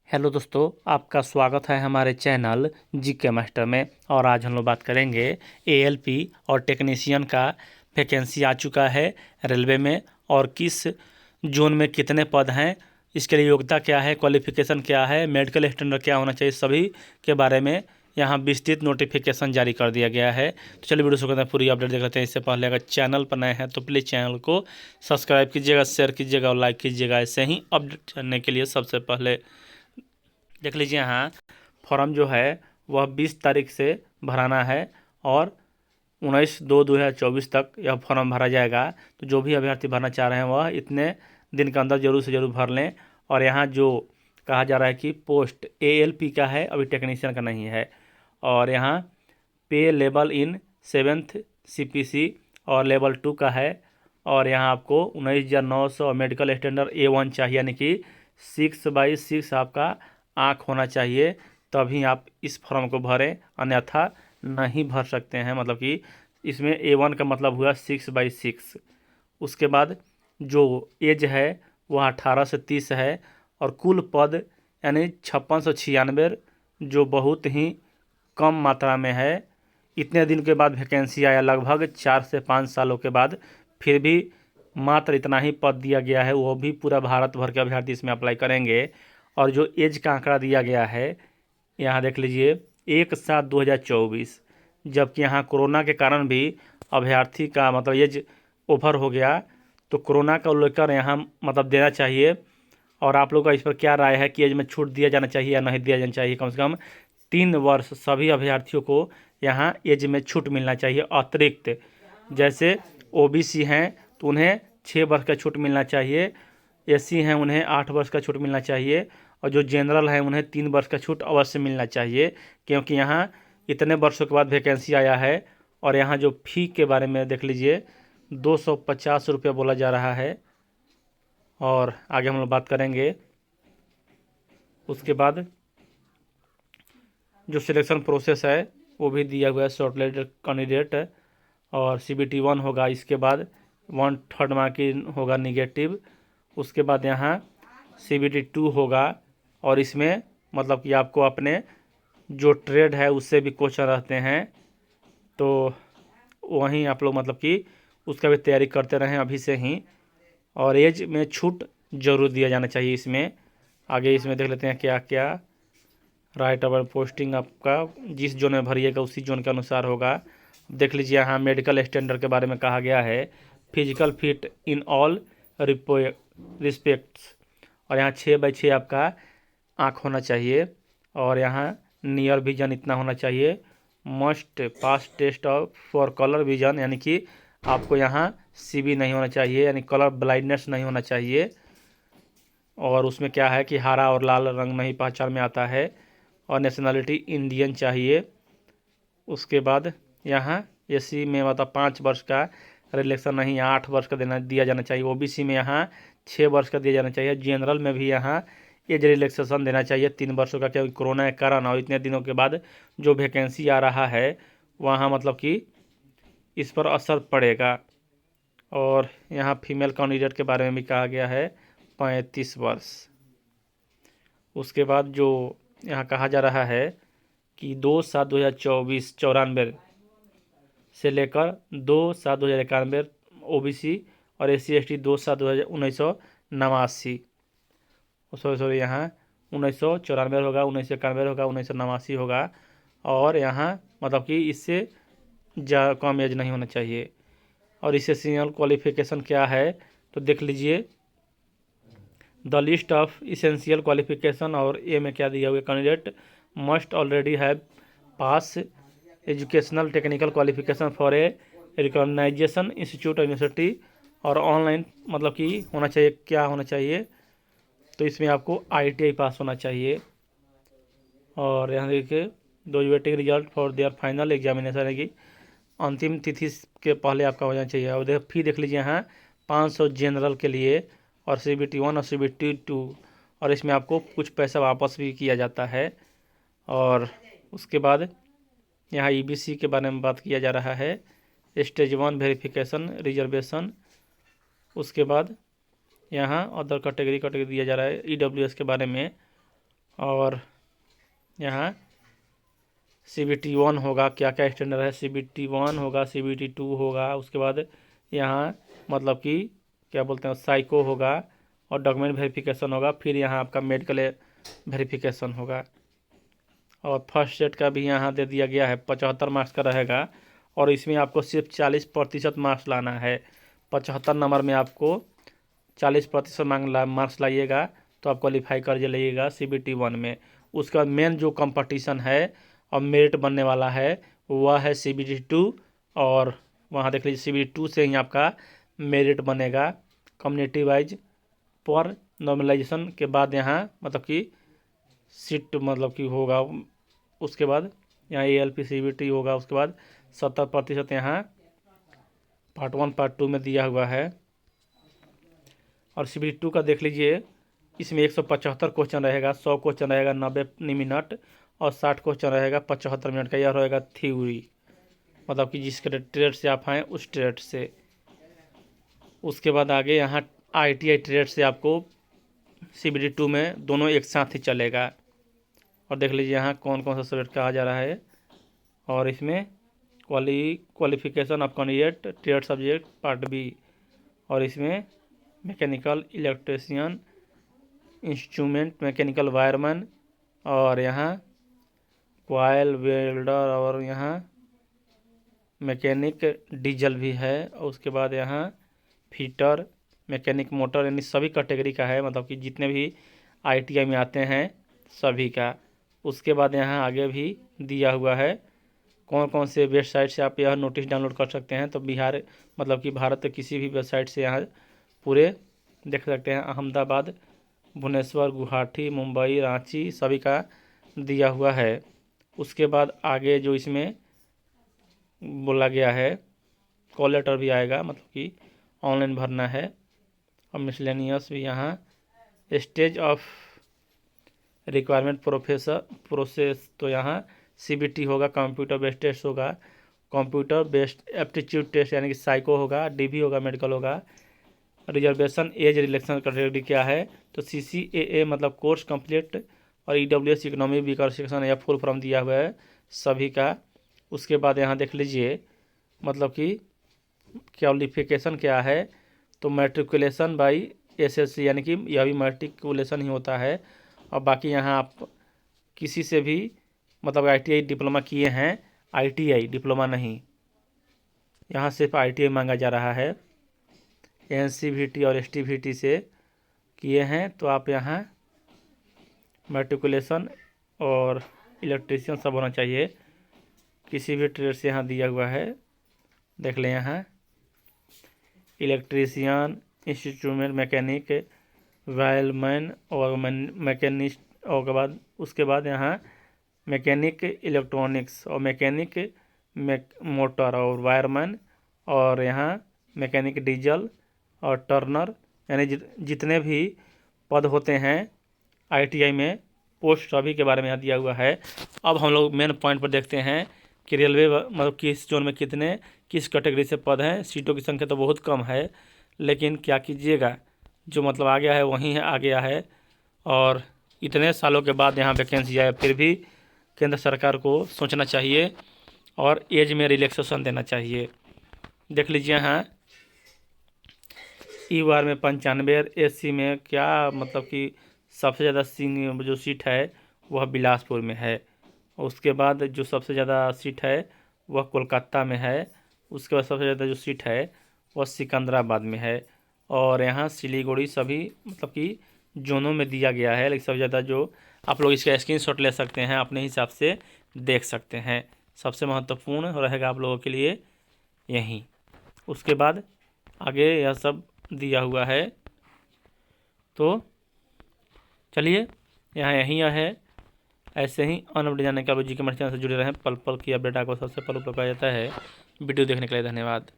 Hello दोस्तों, आपका स्वागत है हमारे चैनल जीके मास्टर में। और आज हम लोग बात करेंगे एएलपी और टेक्नीशियन का वैकेंसी आ चुका है रेलवे में, और किस जोन में कितने पद हैं, इसके लिए योग्यता क्या है, क्वालिफिकेशन क्या है, मेडिकल स्टैंडर्ड क्या होना चाहिए, सभी के बारे में यहाँ विस्तृत नोटिफिकेशन जारी कर दिया गया है। तो चलिए वीडियो शुरू करते हैं, पूरी अपडेट देख लेते हैं। इससे पहले अगर चैनल पर नए हैं तो प्लीज़ चैनल को सब्सक्राइब कीजिएगा, शेयर कीजिएगा और लाइक कीजिएगा। ऐसे ही अपडेट करने के लिए सबसे पहले देख लीजिए, यहाँ फॉर्म जो है वह 20 तारीख से भराना है और 19/2/2024 तक यह फॉर्म भरा जाएगा। तो जो भी अभ्यर्थी भरना चाह रहे हैं वह इतने दिन के अंदर जरूर से जरूर भर लें। और यहाँ जो कहा जा रहा है कि पोस्ट एएलपी का है, अभी टेक्नीशियन का नहीं है। और यहाँ पे लेवल इन 7th सीपीसी और लेवल 2 का है। और यहाँ आपको 19,900 मेडिकल स्टैंडर्ड A1 चाहिए, यानी कि 6/6 आपका आँख होना चाहिए, तभी आप इस फॉर्म को भरें, अन्यथा नहीं भर सकते हैं। मतलब कि इसमें A1 का मतलब हुआ 6/6। उसके बाद जो एज है वह 18 से 30 है। और कुल पद यानी 5696, जो बहुत ही कम मात्रा में है। इतने दिन के बाद वैकेंसी आया, लगभग 4 से 5 सालों के बाद, फिर भी मात्र इतना ही पद दिया गया है। वो भी पूरा भारत भर के अभ्यर्थी इसमें अप्लाई करेंगे। और जो एज का आंकड़ा दिया गया है यहाँ देख लीजिए, 1/7/2024, जबकि यहाँ कोरोना के कारण भी अभ्यर्थी का मतलब एज ओवर हो गया। तो कोरोना का लेकर यहाँ मतलब देना चाहिए। और आप लोग का इस पर क्या राय है कि एज में छूट दिया जाना चाहिए या नहीं दिया जाना चाहिए? कम से कम 3 वर्ष सभी अभ्यर्थियों को यहाँ एज में छूट मिलना चाहिए अतिरिक्त। जैसे ओबीसी हैं तो उन्हें 6 वर्ष का छूट मिलना चाहिए, एससी हैं उन्हें 8 वर्ष का छूट मिलना चाहिए, और जो जनरल है उन्हें 3 वर्ष का छूट अवश्य मिलना चाहिए, क्योंकि यहाँ इतने वर्षों के बाद वैकेंसी आया है। और यहाँ जो फ़ी के बारे में देख लीजिए, 250 रुपये बोला जा रहा है। और आगे हम लोग बात करेंगे। उसके बाद जो सिलेक्शन प्रोसेस है वो भी दिया हुआ है, शॉर्टलिस्टेड कैंडिडेट और CBT 1 होगा। इसके बाद 1/3 मार्किंग होगा निगेटिव। उसके बाद यहाँ CBT 2 होगा। और इसमें मतलब कि आपको अपने जो ट्रेड है उससे भी क्वेश्चन रहते हैं, तो वहीं आप लोग मतलब कि उसका भी तैयारी करते रहें अभी से ही। और एज में छूट जरूर दिया जाना चाहिए इसमें। आगे इसमें देख लेते हैं क्या क्या। राइट अवर पोस्टिंग आपका जिस जोन में भरिएगा उसी जोन के अनुसार होगा। देख लीजिए, यहाँ मेडिकल स्टैंडर्ड के बारे में कहा गया है, physical fit in all respects. और यहाँ 6/6 आपका आँख होना चाहिए। और यहाँ नियर विजन इतना होना चाहिए। Must pass test of for colour vision, यानी कि आपको यहाँ CB नहीं होना चाहिए, यानी कलर ब्लाइंडनेस नहीं होना चाहिए। और उसमें क्या है कि हरा और लाल रंग में ही पहचान में आता है। और नेशनलिटी इंडियन चाहिए। उसके बाद यहाँ एससी में मतलब 5 वर्ष का रिलेक्शन नहीं, 8 वर्ष का दिया जाना चाहिए। ओबीसी में यहाँ 6 वर्ष का दिया जाना चाहिए। जनरल में भी यहाँ एज रिलैक्सेशन देना चाहिए 3 वर्षों का, क्योंकि कोरोना के कारण और इतने दिनों के बाद जो वैकेंसी आ रहा है वहाँ मतलब कि इस पर असर पड़ेगा। और यहाँ फीमेल कैंडिडेट के बारे में भी कहा गया है 35 वर्ष। उसके बाद जो यहाँ कहा जा रहा है कि 2/7/2024 94 से लेकर 2/7/2091 ओबीसी और SC/ST 2/7/1989। सॉरी यहाँ 1994 होगा, 1991 होगा, 1989 होगा। और यहाँ मतलब कि इससे कम एज नहीं होना चाहिए। और इससे सीनियर क्वालिफिकेशन क्या है तो देख लीजिए, the list of essential qualification. और ए में क्या दिया हुआ, candidate must already have pass educational technical qualification for a recognisation institute university. और ऑनलाइन मतलब कि होना चाहिए, क्या होना चाहिए तो इसमें आपको ITI पास होना चाहिए। और यहाँ देखिए, दो waiting result for their final examination है कि अंतिम तिथि के पहले आपका हो जाना चाहिए। और फी देख लीजिए, यहाँ 500 जनरल के लिए और CBT 1 और CBT 2। और इसमें आपको कुछ पैसा वापस भी किया जाता है। और उसके बाद यहाँ EBC के बारे में बात किया जा रहा है, स्टेज 1 वेरिफिकेशन रिजर्वेशन। उसके बाद यहाँ अदर कैटेगरी दिया जा रहा है EWS के बारे में। और यहाँ CBT 1 होगा, क्या क्या स्टैंडर्ड है, CBT 1 होगा, CBT 2 होगा। उसके बाद यहाँ मतलब कि क्या बोलते हैं साइको होगा और डॉक्यूमेंट वेरिफिकेशन होगा। फिर यहाँ आपका मेडिकल वेरिफिकेशन होगा। और फर्स्ट सेट का भी यहाँ दे दिया गया है, 75 मार्क्स का रहेगा। और इसमें आपको सिर्फ 40% मार्क्स लाना है। 75 नंबर में आपको 40% मार्क्स लाइएगा तो आप क्वालिफाई कर जाइएगा CBT 1 में। उसका मेन जो कंपटीशन है और मेरिट बनने वाला है वह है CBT 2। और वहाँ देख लीजिए CBT 2 से ही आपका मेरिट बनेगा कम्युनिटी वाइज पर नॉर्मलाइजेशन के बाद। यहाँ मतलब कि सीट मतलब कि होगा। उसके बाद यहाँ ALP CBT होगा। उसके बाद 70% यहाँ पार्ट 1 पार्ट 2 में दिया हुआ है। और CBT 2 का देख लीजिए, इसमें 175 क्वेश्चन रहेगा, 100 क्वेश्चन रहेगा 90 मिनट और 60 क्वेश्चन रहेगा 75 मिनट का। यह रहेगा थ्योरी, मतलब कि जिस ट्रेड से आप आए उस ट्रेड से। उसके बाद आगे यहाँ ITI ट्रेड से आपको CBT 2 में दोनों एक साथ ही चलेगा। और देख लीजिए यहाँ कौन कौन सा सब्जेक्ट कहा जा रहा है। और इसमें qualification of candidate trade subject part B। और इसमें mechanical electrician, instrument mechanical wireman, और यहाँ कॉइल वेल्डर, और यहाँ मैकेनिक डीजल भी है। और उसके बाद यहाँ फिटर, मैकेनिक मोटर, यानी सभी कैटेगरी का है, मतलब कि जितने भी ITI में आते हैं सभी का। उसके बाद यहाँ आगे भी दिया हुआ है कौन कौन से वेबसाइट से आप यह नोटिस डाउनलोड कर सकते हैं। तो बिहार मतलब कि भारत के किसी भी वेबसाइट से यहाँ पूरे देख सकते हैं। अहमदाबाद, भुवनेश्वर, गुवाहाटी, मुंबई, रांची सभी का दिया हुआ है। उसके बाद आगे जो इसमें बोला गया है कॉल लेटर भी आएगा, मतलब कि ऑनलाइन भरना है। और मिसलेनियस भी यहाँ स्टेज ऑफ रिक्वायरमेंट प्रोसेस, तो यहाँ CBT होगा, कंप्यूटर बेस्ड टेस्ट होगा, कंप्यूटर बेस्ड एप्टीट्यूड टेस्ट यानी कि साइको होगा, DB होगा, मेडिकल होगा। रिजर्वेशन एज रिलेक्शन कैटेगरी क्या है, तो CCAA मतलब कोर्स कंप्लीट, और EWS इकोनॉमी वीकर सेक्शन या फुल फॉर्म दिया हुआ है सभी का। उसके बाद यहाँ देख लीजिए मतलब कि क्वालिफिकेशन क्या है, तो मैट्रिकुलेशन बाई SSC, यानी कि यह भी मैट्रिकुलेशन ही होता है। और बाकी यहाँ आप किसी से भी मतलब ITI डिप्लोमा किए हैं, ITI डिप्लोमा नहीं, यहाँ सिर्फ ITI मांगा जा रहा है। NCVT और STVT से किए हैं तो आप यहाँ मैट्रिकुलेशन और इलेक्ट्रीशियन सब होना चाहिए। किसी भी ट्रेड से यहाँ दिया हुआ है, देख लें यहाँ इलेक्ट्रीशियन, इंस्ट्रूमेंट मैकेनिक, वायरमैन और मैकेनिस्ट। और उसके बाद यहाँ मैकेनिक इलेक्ट्रॉनिक्स और मैकेनिक मोटर और वायरमैन, और यहाँ मैकेनिक डीजल और टर्नर, यानी जितने भी पद होते हैं ITI में पोस्ट सभी के बारे में यहाँ दिया हुआ है। अब हम लोग मेन पॉइंट पर देखते हैं कि रेलवे मतलब किस जोन में कितने किस कैटेगरी से पद हैं। सीटों की संख्या तो बहुत कम है, लेकिन क्या कीजिएगा, जो मतलब आ गया है वहीं आ गया है। और इतने सालों के बाद यहाँ वैकेंसी आए, फिर भी केंद्र सरकार को सोचना चाहिए और एज में रिलैक्सेशन देना चाहिए। देख लीजिए यहाँ EOR में 95, SC में क्या मतलब कि सबसे ज़्यादा जो सीट है वह बिलासपुर में है। उसके बाद जो सबसे ज़्यादा सीट है वह कोलकाता में है। उसके बाद सबसे ज़्यादा जो सीट है वह सिकंदराबाद में है। और यहाँ सिलीगुड़ी सभी मतलब कि जोनों में दिया गया है, लेकिन सबसे ज़्यादा जो आप लोग इसका स्क्रीनशॉट ले सकते हैं, अपने हिसाब से देख सकते हैं। सबसे महत्वपूर्ण रहेगा आप लोगों के लिए यहीं। उसके बाद आगे यह सब दिया हुआ है। तो चलिए यहाँ यहीं है। ऐसे ही अनअपडेट जानने के आप GK मैथ चैनल से जुड़े रहें। पल पल की अपडेट आपको सबसे पहले उपलब्ध कराया जाता है। वीडियो देखने के लिए धन्यवाद।